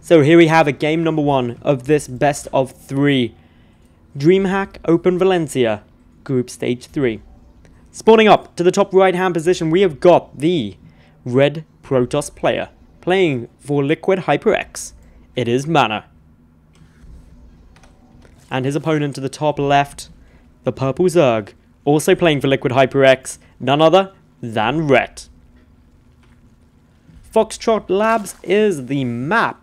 So here we have a game number 1 of this best of 3. DreamHack Open Valencia, Group Stage 3. Spawning up to the top right hand position, we have got the Red Protoss player playing for Liquid HyperX. It is MaNa. And his opponent to the top left, the Purple Zerg, also playing for Liquid HyperX, none other than Ret. Foxtrot Labs is the map.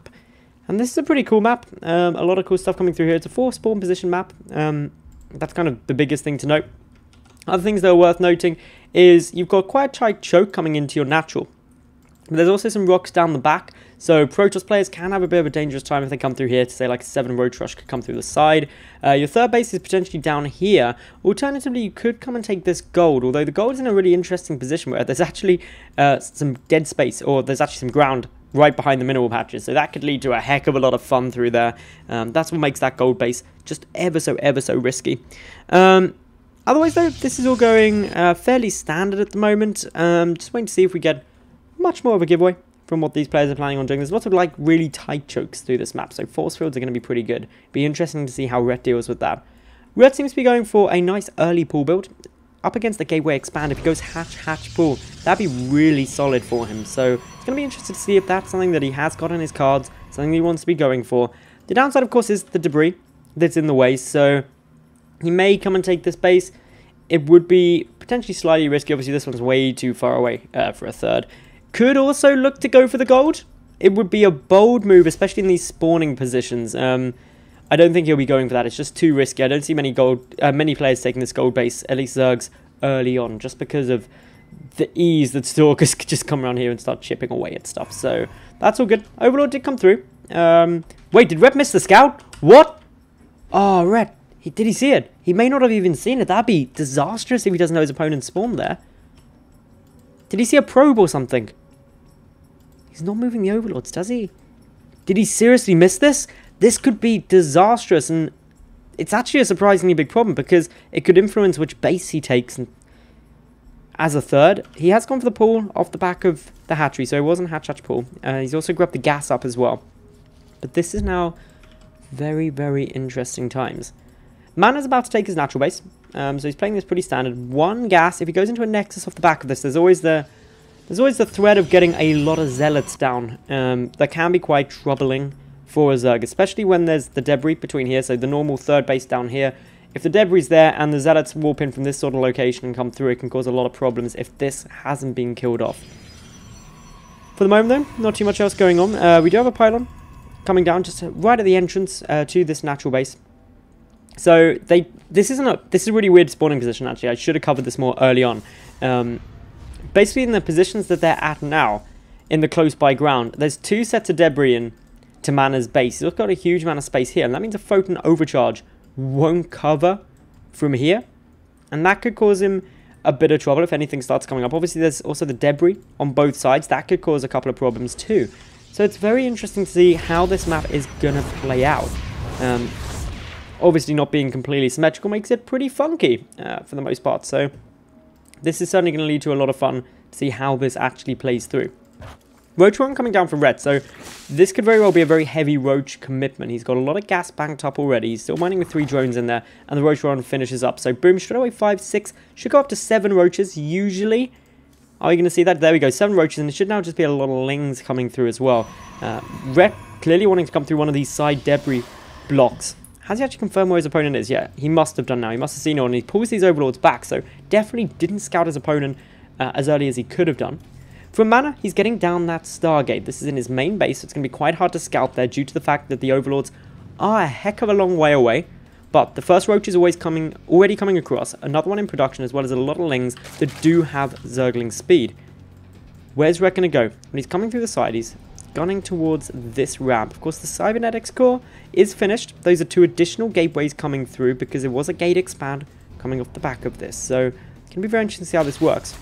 And this is a pretty cool map. A lot of cool stuff coming through here. It's a 4 spawn position map. That's kind of the biggest thing to note. Other things that are worth noting is you've got quite a tight choke coming into your natural. But there's also some rocks down the back. So Protoss players can have a bit of a dangerous time if they come through here. To say like a 7 roach rush could come through the side. Your third base is potentially down here. Alternatively, you could come and take this gold. Although the gold is in a really interesting position where there's actually some dead space. Or there's actually some ground right behind the mineral patches, so that could lead to a heck of a lot of fun through there. That's what makes that gold base just ever so risky. Otherwise though, this is all going fairly standard at the moment. Just waiting to see if we get much more of a giveaway from what these players are planning on doing. There's lots of like really tight chokes through this map, so force fields are going to be pretty good. Be interesting to see how Ret deals with that. Ret seems to be going for a nice early pool build. Up against the gateway expand, if he goes hatch pool, that'd be really solid for him. So it's going to be interesting to see if that's something that he has got in his cards, something he wants to be going for. The downside, of course, is the debris that's in the way. So he may come and take this base. It would be potentially slightly risky. Obviously, this one's way too far away for a third. Could also look to go for the gold. It would be a bold move, especially in these spawning positions. I don't think he'll be going for that. It's just too risky. I don't see many players taking this gold base, at least Zergs, early on, just because of the ease that Stalkers could just come around here and start chipping away at stuff. So that's all good. Overlord did come through. Wait, did Ret miss the scout? What? Oh, Ret. Did he see it? He may not have even seen it. That'd be disastrous if he doesn't know his opponent spawned there. Did he see a probe or something? He's not moving the Overlords, does he? Did he seriously miss this? This could be disastrous, and it's actually a surprisingly big problem because it could influence which base he takes. And as a third, he has gone for the pool off the back of the hatchery, so it wasn't hatch pool. He's also grabbed the gas up as well. But this is now very interesting times. MaNa's about to take his natural base, so he's playing this pretty standard. 1 gas. If he goes into a nexus off the back of this, there's always the threat of getting a lot of zealots down. That can be quite troubling for a Zerg, especially when there's the debris between here, so the normal third base down here. If the debris is there and the zealots warp in from this sort of location and come through, it can cause a lot of problems if this hasn't been killed off. For the moment though, not too much else going on. We do have a pylon coming down just right at the entrance to this natural base. So this is a really weird spawning position actually. I should have covered this more early on. Basically in the positions that they're at now, in the close by ground, there's 2 sets of debris in to MaNa's base. He's got a huge amount of space here, and that means a photon overcharge won't cover from here, and that could cause him a bit of trouble if anything starts coming up. Obviously, there's also the debris on both sides. That could cause a couple of problems too. So it's very interesting to see how this map is going to play out. Obviously, not being completely symmetrical makes it pretty funky for the most part. So this is certainly going to lead to a lot of fun to see how this actually plays through. Roach run coming down from Ret, so this could very well be a very heavy Roach commitment. He's got a lot of gas banked up already. He's still mining with 3 drones in there, and the Roach run finishes up. So boom, straight away 5, 6, should go up to 7 Roaches usually. Are you going to see that? There we go, 7 Roaches, and it should now just be a lot of Lings coming through as well. Ret clearly wanting to come through one of these side debris blocks. Has he actually confirmed where his opponent is? Yeah, he must have done now. He must have seen it, and he pulls these Overlords back, so definitely didn't scout his opponent as early as he could have done. From MaNa, he's getting down that Stargate. This is in his main base, so it's going to be quite hard to scout there due to the fact that the Overlords are a heck of a long way away. But the first Roach is already coming across. Another one in production, as well as a lot of Lings that do have Zergling speed. Where's Ret going to go? When he's coming through the side, he's gunning towards this ramp. Of course, the Cybernetics core is finished. Those are 2 additional gateways coming through because there was a gate expand coming off the back of this. So it's going to be very interesting to see how this works.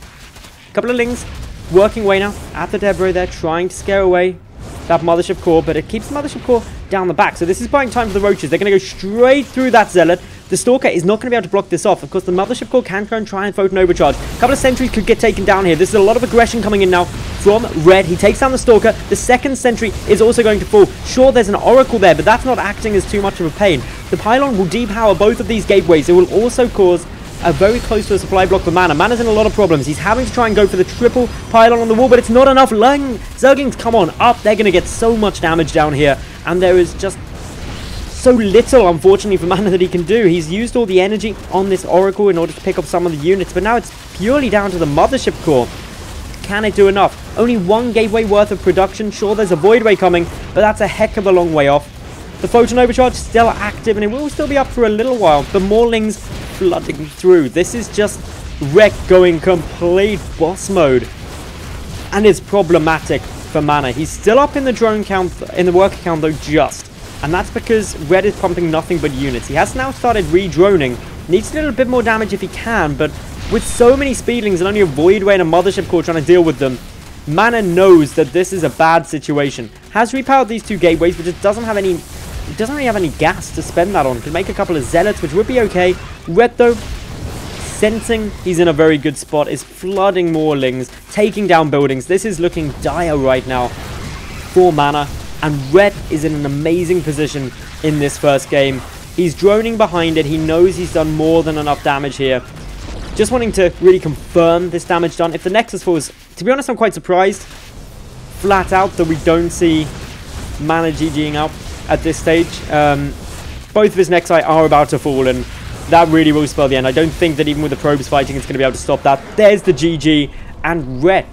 A couple of Lings working away now at the debris there, trying to scare away that Mothership core, but it keeps the Mothership core down the back. So this is buying time for the Roaches. They're going to go straight through that Zealot. The Stalker is not going to be able to block this off. Of course, the Mothership core can go and try and photon overcharge. A couple of sentries could get taken down here. This is a lot of aggression coming in now from Ret. He takes down the Stalker. The second sentry is also going to fall. Sure, there's an Oracle there, but that's not acting as too much of a pain. The Pylon will depower both of these gateways. It will also cause a very close to a supply block for MaNa. MaNa's in a lot of problems. He's having to try and go for the triple Pylon on the wall, but it's not enough. Zerglings, come on up. They're going to get so much damage down here, and there is just so little, unfortunately, for MaNa that he can do. He's used all the energy on this Oracle in order to pick up some of the units, but now it's purely down to the Mothership Core. Can it do enough? Only one gateway worth of production. Sure, there's a Voidway coming, but that's a heck of a long way off. The Photon Overcharge is still active, and it will still be up for a little while, but more Lings flooding through. This is just Ret going complete boss mode, and it's problematic for MaNa. He's still up in the drone count, in the worker count though, just. And that's because Ret is pumping nothing but units. He has now started re-droning. Needs to do a little bit more damage if he can, but with so many Speedlings and only a Voidway and a Mothership Core trying to deal with them, MaNa knows that this is a bad situation. Has repowered these two gateways, but it doesn't have any... It doesn't really have any gas to spend that on. Could make a couple of Zealots, which would be okay. Ret, though, sensing he's in a very good spot, is flooding more Lings, taking down buildings. This is looking dire right now for MaNa. And Ret is in an amazing position in this first game. He's droning behind it. He knows he's done more than enough damage here. Just wanting to really confirm this damage done. If the Nexus falls, to be honest, I'm quite surprised flat out that we don't see MaNa GGing out at this stage. Both of his Nexi are about to fall, and that really will spell the end. I don't think that even with the probes fighting, it's going to be able to stop that. There's the GG, and Ret,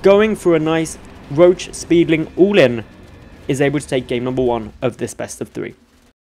going for a nice Roach Speedling all-in, is able to take game number 1 of this best of 3.